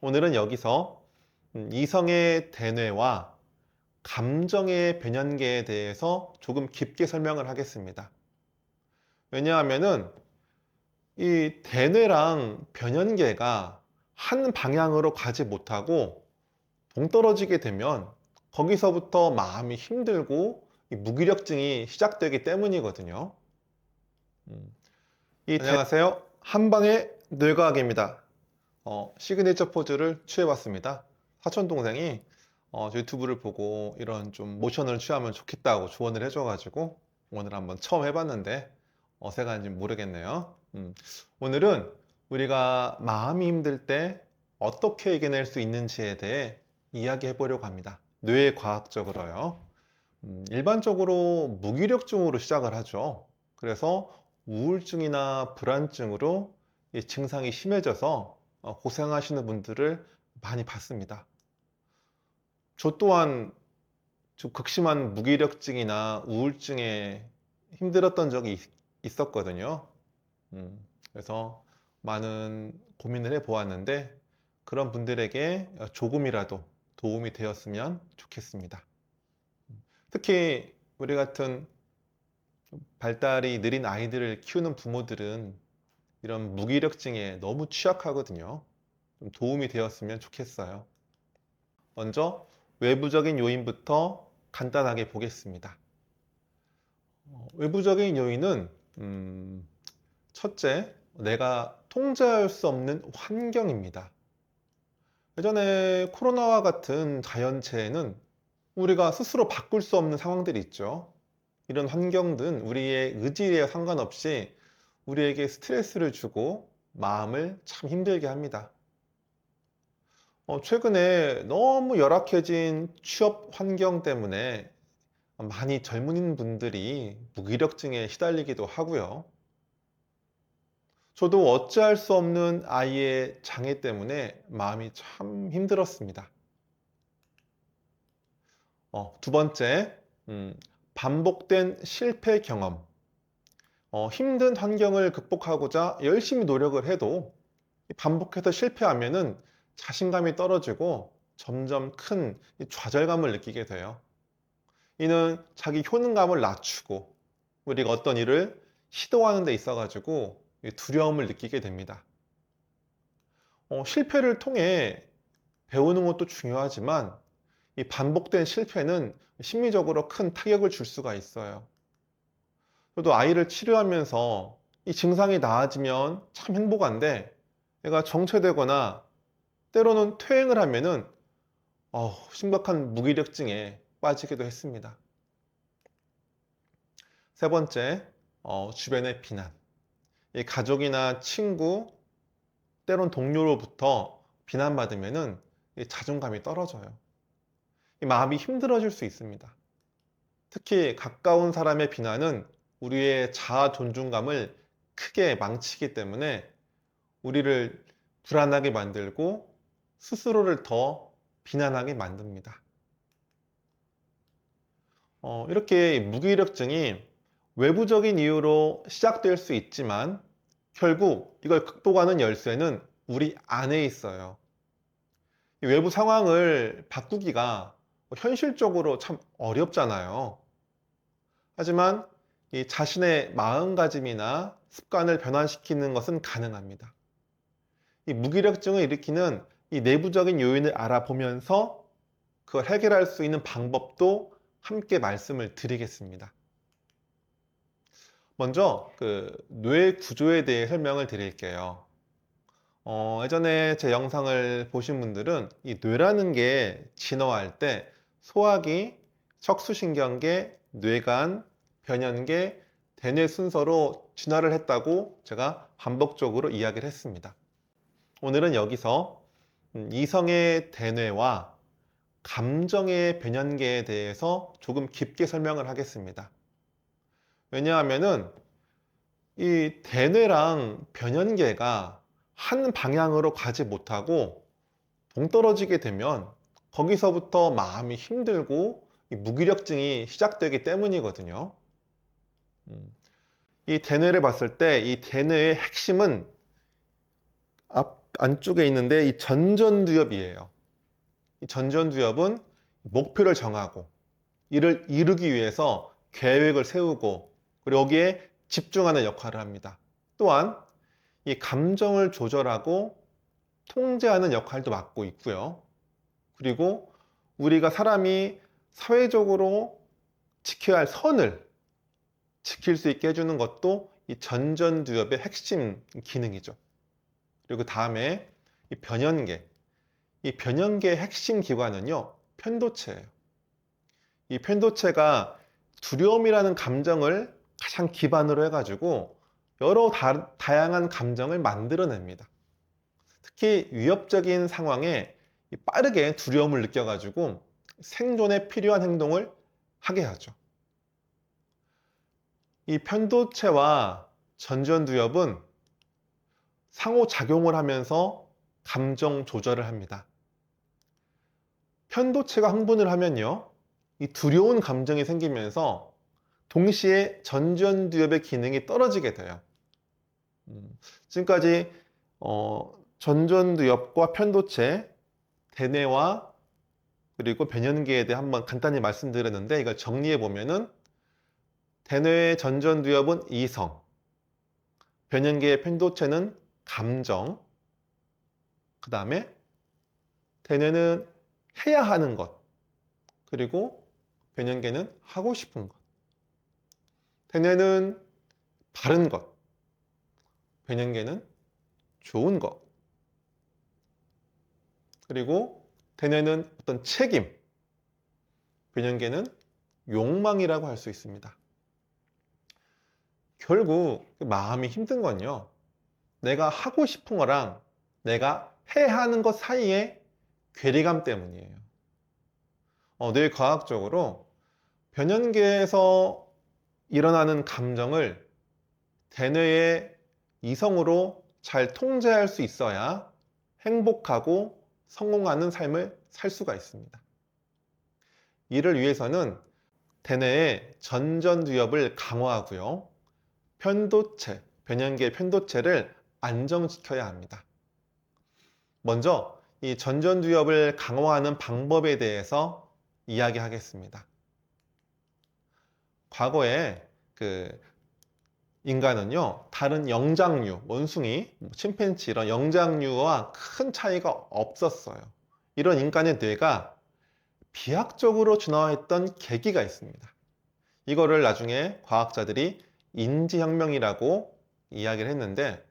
오늘은 여기서 이성의 대뇌와 감정의 변연계에 대해서 조금 깊게 설명을 하겠습니다. 왜냐하면은 이 대뇌랑 변연계가 한 방향으로 가지 못하고 동떨어지게 되면 거기서부터 마음이 힘들고 이 무기력증이 시작되기 때문이거든요. 음, 안녕하세요. 한방의 뇌과학입니다. 시그니처 포즈를 취해봤습니다. 사촌 동생이 유튜브를 보고 이런 좀 모션을 취하면 좋겠다고 조언을 해줘가지고 오늘 한번 처음 해봤는데 어색한지 모르겠네요. 오늘은 우리가 마음이 힘들 때 어떻게 이겨낼 수 있는지에 대해 이야기해 보려고 합니다. 뇌과학적으로요. 일반적으로 무기력증으로 시작을 하죠. 그래서 우울증이나 불안증으로 이 증상이 심해져서 고생하시는 분들을 많이 봤습니다. 저 또한 좀 극심한 무기력증이나 우울증에 힘들었던 적이 있었거든요. 그래서 많은 고민을 해 보았는데 그런 분들에게 조금이라도 도움이 되었으면 좋겠습니다. 특히 우리 같은 좀 발달이 느린 아이들을 키우는 부모들은 이런 무기력증에 너무 취약하거든요. 좀 도움이 되었으면 좋겠어요. 먼저 외부적인 요인부터 간단하게 보겠습니다. 외부적인 요인은 첫째, 내가 통제할 수 없는 환경입니다. 예전에 코로나와 같은 자연재해는 우리가 스스로 바꿀 수 없는 상황들이 있죠. 이런 환경들은 우리의 의지에 상관없이 우리에게 스트레스를 주고 마음을 참 힘들게 합니다. 최근에 너무 열악해진 취업 환경 때문에 많이 젊은 분들이 무기력증에 시달리기도 하고요. 저도 어찌할 수 없는 아이의 장애 때문에 마음이 참 힘들었습니다. 두 번째, 반복된 실패 경험. 힘든 환경을 극복하고자 열심히 노력을 해도 반복해서 실패하면은 자신감이 떨어지고 점점 큰 좌절감을 느끼게 돼요. 이는 자기 효능감을 낮추고 우리가 어떤 일을 시도하는 데 있어 가지고 두려움을 느끼게 됩니다. 실패를 통해 배우는 것도 중요하지만 이 반복된 실패는 심리적으로 큰 타격을 줄 수가 있어요. 저도 아이를 치료하면서 이 증상이 나아지면 참 행복한데 얘가 정체되거나 때로는 퇴행을 하면은 심각한 무기력증에 빠지기도 했습니다. 세 번째, 주변의 비난. 이 가족이나 친구, 때론 동료로부터 비난받으면은 이 자존감이 떨어져요. 이 마음이 힘들어질 수 있습니다. 특히 가까운 사람의 비난은 우리의 자아 존중감을 크게 망치기 때문에 우리를 불안하게 만들고 스스로를 더 비난하게 만듭니다. 이렇게 무기력증이 외부적인 이유로 시작될 수 있지만 결국 이걸 극복하는 열쇠는 우리 안에 있어요. 이 외부 상황을 바꾸기가 현실적으로 참 어렵잖아요. 하지만 이 자신의 마음가짐이나 습관을 변화시키는 것은 가능합니다. 이 무기력증을 일으키는 이 내부적인 요인을 알아보면서 그걸 해결할 수 있는 방법도 함께 말씀을 드리겠습니다. 먼저 뇌 구조에 대해 설명을 드릴게요. 예전에 제 영상을 보신 분들은 이 뇌라는 게 진화할 때 소화기, 척수신경계, 뇌간, 변연계, 대뇌 순서로 진화를 했다고 제가 반복적으로 이야기를 했습니다. 오늘은 여기서 이성의 대뇌와 감정의 변연계에 대해서 조금 깊게 설명을 하겠습니다. 왜냐하면은 이 대뇌랑 변연계가 한 방향으로 가지 못하고 동떨어지게 되면 거기서부터 마음이 힘들고 무기력증이 시작되기 때문이거든요. 이 대뇌를 봤을 때 이 대뇌의 핵심은 안쪽에 있는데 이 전전두엽이에요. 이 전전두엽은 목표를 정하고 이를 이루기 위해서 계획을 세우고 그리고 여기에 집중하는 역할을 합니다. 또한 이 감정을 조절하고 통제하는 역할도 맡고 있고요. 그리고 우리가 사람이 사회적으로 지켜야 할 선을 지킬 수 있게 해주는 것도 이 전전두엽의 핵심 기능이죠. 그리고 다음에 이 변연계. 이 변연계의 핵심 기관은요, 편도체예요. 이 편도체가 두려움이라는 감정을 가장 기반으로 해가지고 여러 다양한 감정을 만들어냅니다. 특히 위협적인 상황에 빠르게 두려움을 느껴가지고 생존에 필요한 행동을 하게 하죠. 이 편도체와 전전두엽은 상호작용을 하면서 감정 조절을 합니다. 편도체가 흥분을 하면요, 이 두려운 감정이 생기면서 동시에 전전두엽의 기능이 떨어지게 돼요. 지금까지 전전두엽과 편도체, 대뇌와 그리고 변연계에 대해 한번 간단히 말씀드렸는데 이걸 정리해 보면은 대뇌의 전전두엽은 이성, 변연계의 편도체는 감정, 그 다음에 대뇌는 해야 하는 것, 그리고 변연계는 하고 싶은 것. 대뇌는 바른 것, 변연계는 좋은 것. 그리고 대뇌는 어떤 책임, 변연계는 욕망이라고 할 수 있습니다. 결국 마음이 힘든 건요, 내가 하고 싶은 거랑 내가 해야 하는 것 사이의 괴리감 때문이에요. 뇌과학적으로 변연계에서 일어나는 감정을 대뇌의 이성으로 잘 통제할 수 있어야 행복하고 성공하는 삶을 살 수가 있습니다. 이를 위해서는 대뇌의 전전두엽을 강화하고요, 편도체, 변연계 편도체를 안정시켜야 합니다. 먼저 이 전전두엽을 강화하는 방법에 대해서 이야기하겠습니다. 과거에 인간은요, 다른 영장류, 원숭이, 침팬지 이런 영장류와 큰 차이가 없었어요. 이런 인간의 뇌가 비약적으로 진화했던 계기가 있습니다. 이거를 나중에 과학자들이 인지혁명이라고 이야기를 했는데,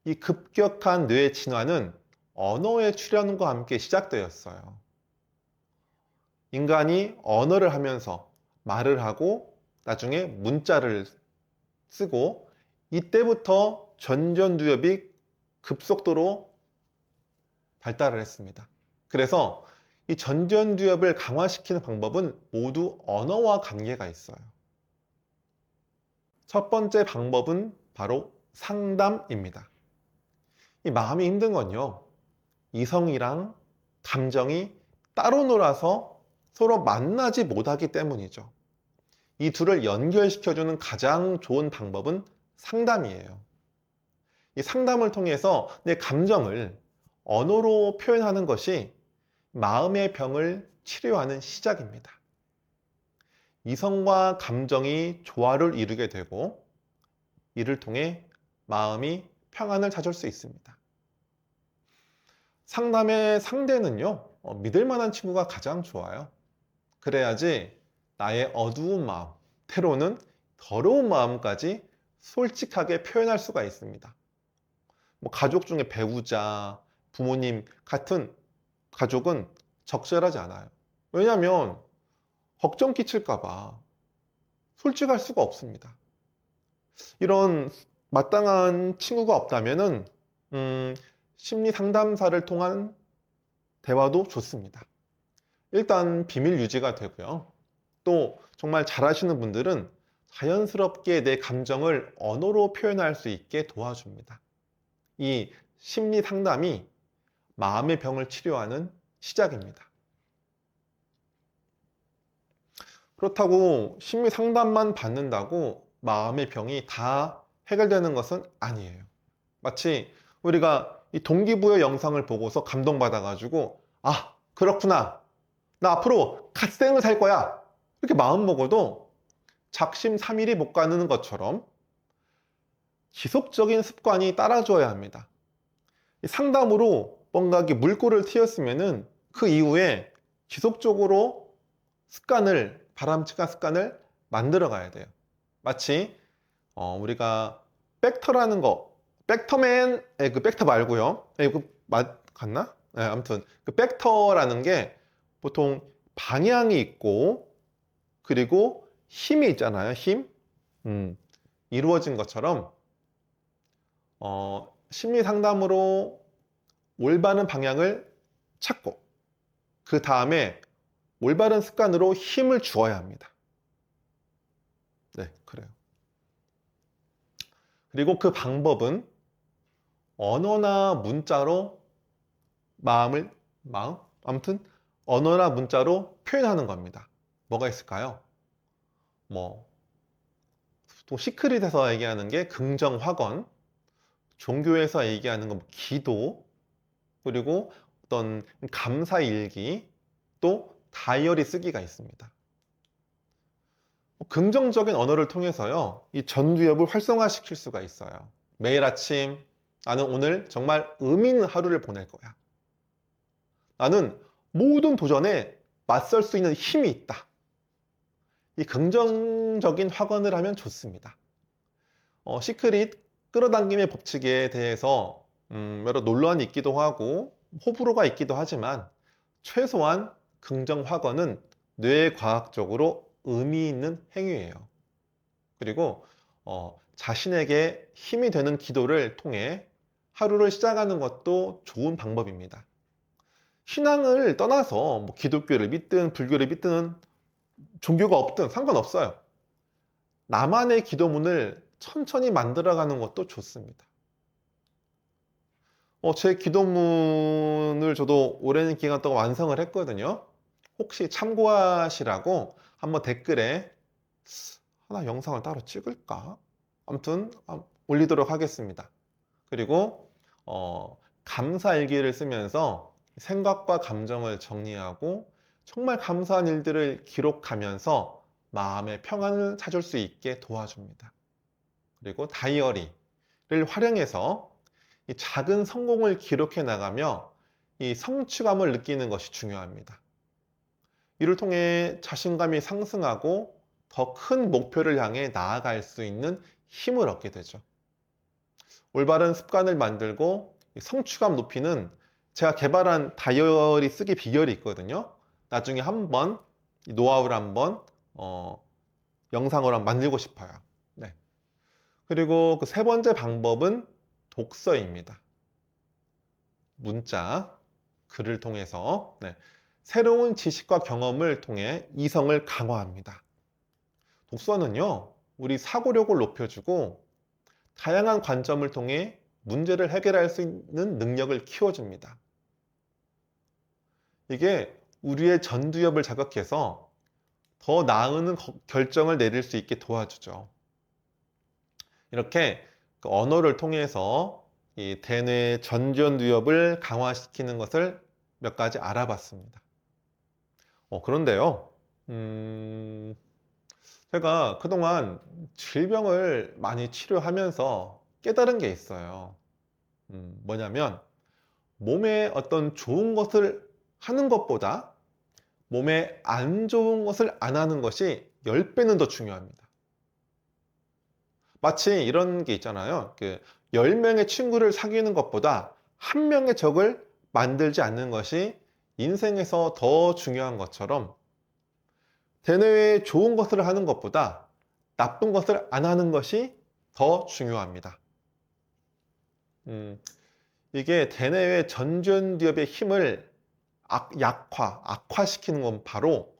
이 급격한 뇌 진화는 언어의 출현과 함께 시작되었어요. 인간이 언어를 하면서 말을 하고 나중에 문자를 쓰고 이때부터 전전두엽이 급속도로 발달을 했습니다. 그래서 이 전전두엽을 강화시키는 방법은 모두 언어와 관계가 있어요. 첫 번째 방법은 바로 상담입니다. 이 마음이 힘든 건요, 이성이랑 감정이 따로 놀아서 서로 만나지 못하기 때문이죠. 이 둘을 연결시켜주는 가장 좋은 방법은 상담이에요. 이 상담을 통해서 내 감정을 언어로 표현하는 것이 마음의 병을 치료하는 시작입니다. 이성과 감정이 조화를 이루게 되고 이를 통해 마음이 평안을 찾을 수 있습니다. 상담의 상대는요, 믿을 만한 친구가 가장 좋아요. 그래야지 나의 어두운 마음, 때로는 더러운 마음까지 솔직하게 표현할 수가 있습니다. 가족 중에 배우자, 부모님 같은 가족은 적절하지 않아요. 왜냐하면 걱정 끼칠까봐 솔직할 수가 없습니다. 이런 마땅한 친구가 없다면은 심리 상담사를 통한 대화도 좋습니다. 일단 비밀 유지가 되고요. 또 정말 잘하시는 분들은 자연스럽게 내 감정을 언어로 표현할 수 있게 도와줍니다. 이 심리 상담이 마음의 병을 치료하는 시작입니다. 그렇다고 심리 상담만 받는다고 마음의 병이 다 해결되는 것은 아니에요. 마치 우리가 이 동기부여 영상을 보고서 감동받아가지고, 아, 그렇구나. 나 앞으로 갓생을 살 거야. 이렇게 마음 먹어도 작심삼일이 못 가는 것처럼 지속적인 습관이 따라줘야 합니다. 이 상담으로 뭔가 물꼬를 트였으면은 그 이후에 지속적으로 바람직한 습관을 만들어 가야 돼요. 마치 우리가 벡터라는 거, 벡터맨, 그 벡터 말고요. 이거 같나? 아무튼 그 벡터라는 게 보통 방향이 있고 그리고 힘이 있잖아요. 힘. 이루어진 것처럼 심리 상담으로 올바른 방향을 찾고 그 다음에 올바른 습관으로 힘을 주어야 합니다. 네, 그래요. 그리고 그 방법은 언어나 문자로 아무튼 언어나 문자로 표현하는 겁니다. 뭐가 있을까요? 또 시크릿에서 얘기하는 게 긍정 확언, 종교에서 얘기하는 건 기도, 그리고 어떤 감사 일기, 또 다이어리 쓰기가 있습니다. 긍정적인 언어를 통해서요, 이 전두엽을 활성화시킬 수가 있어요. 매일 아침, 나는 오늘 정말 의미 있는 하루를 보낼 거야. 나는 모든 도전에 맞설 수 있는 힘이 있다. 이 긍정적인 확언을 하면 좋습니다. 시크릿 끌어당김의 법칙에 대해서 여러 논란이 있기도 하고 호불호가 있기도 하지만 최소한 긍정 확언은 뇌과학적으로 의미 있는 행위예요. 그리고 자신에게 힘이 되는 기도를 통해 하루를 시작하는 것도 좋은 방법입니다. 신앙을 떠나서 기독교를 믿든 불교를 믿든 종교가 없든 상관없어요. 나만의 기도문을 천천히 만들어가는 것도 좋습니다. 제 기도문을 저도 오랜 기간 동안 완성을 했거든요. 혹시 참고하시라고 한번 댓글에 하나 영상을 따로 찍을까? 아무튼 올리도록 하겠습니다. 그리고 감사일기를 쓰면서 생각과 감정을 정리하고 정말 감사한 일들을 기록하면서 마음의 평안을 찾을 수 있게 도와줍니다. 그리고 다이어리를 활용해서 이 작은 성공을 기록해 나가며 이 성취감을 느끼는 것이 중요합니다. 이를 통해 자신감이 상승하고 더 큰 목표를 향해 나아갈 수 있는 힘을 얻게 되죠. 올바른 습관을 만들고 성취감 높이는 제가 개발한 다이어리 쓰기 비결이 있거든요. 나중에 한번 노하우를 한번 영상으로 한번 만들고 싶어요. 네. 그리고 그 세 번째 방법은 독서입니다. 문자, 글을 통해서 새로운 지식과 경험을 통해 이성을 강화합니다. 독서는요, 우리 사고력을 높여주고 다양한 관점을 통해 문제를 해결할 수 있는 능력을 키워줍니다. 이게 우리의 전두엽을 자극해서 더 나은 결정을 내릴 수 있게 도와주죠. 이렇게 그 언어를 통해서 이 대뇌 전두엽을 강화시키는 것을 몇 가지 알아봤습니다. 그런데요, 제가 그동안 질병을 많이 치료하면서 깨달은 게 있어요. 뭐냐면 몸에 어떤 좋은 것을 하는 것보다 몸에 안 좋은 것을 안 하는 것이 10배는 더 중요합니다. 마치 이런 게 있잖아요. 10명의 친구를 사귀는 것보다 1명의 적을 만들지 않는 것이 인생에서 더 중요한 것처럼 대뇌에 좋은 것을 하는 것보다 나쁜 것을 안 하는 것이 더 중요합니다. 이게 대뇌의 전두엽의 힘을 악화시키는 건 바로